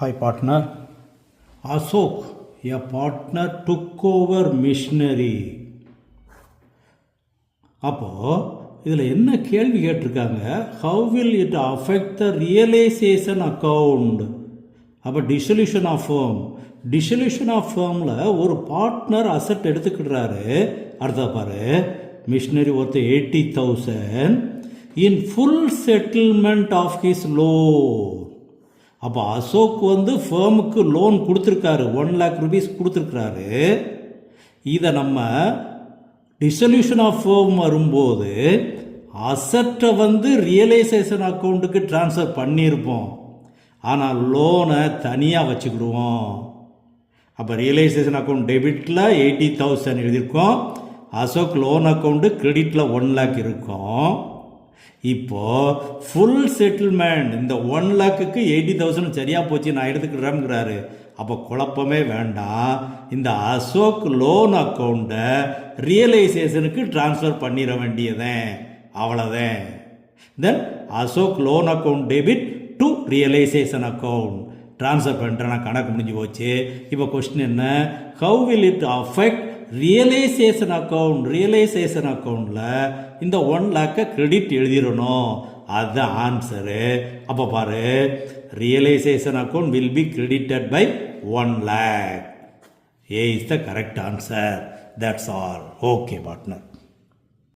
Hi partner. Ashok, a partner took over missionary. அப்போ இதில் என்ன கேள்வி கேட்டிருக்காங்க, how will it affect the realization account? அப்போ dissolution of firm, dissolution of ஃபேர்மில் ஒரு பார்ட்னர் அசட் எடுத்துக்கிடுறாரு. அடுத்த பாரு, மிஷினரி ஒருத்த 80,000 in full settlement of his loan. அப்போ அசோக் ஃபேமுக்கு லோன் கொடுத்துருக்காரு, 1 lakh rupees கொடுத்துருக்காரு. இதை நம்ம டிசல்யூஷன் ஆஃப் ஃபேம் வரும்போது அசட்டை ரியலைசேஷன் அக்கௌண்ட்டுக்கு ட்ரான்ஸ்ஃபர் பண்ணியிருப்போம், ஆனால் லோனை தனியாக வச்சுக்கிடுவோம். அப்போ ரியலைசேஷன் அக்கௌண்ட் டெபிட்டில் 80,000 எழுதியிருக்கோம், அசோக் லோன் அக்கௌண்ட்டு கிரெடிட்டில் 1 lakh இருக்கும். இப்போ ஃபுல் செட்டில்மெண்ட் இந்த 1 lakhக்கு 80,000 சரியா போச்சு, நான் எடுத்துக்கிறேங்கிறாரு. அப்போ குழப்பமே வேண்டாம், இந்த அசோக் லோன் அக்கௌண்ட்டை ரியலைசேஷனுக்கு டிரான்ஸ்ஃபர் பண்ணிட வேண்டியதேன், அவ்வளோதான். Then Ashok loan account debit to realization account transfer பண்ணுறேன், கணக்கு முடிஞ்சு போச்சு. இப்போ கொஸ்டின் என்ன, how will it affect realization account? Realization அக்கௌண்ட்டில் இந்த 1 lakh கிரெடிட் எழுதிடணும், அதுதான் ஆன்சரு. அப்போ பாரு, realisation account will be credited by 1 lakh. A is the correct answer. That's all. Okay, partner.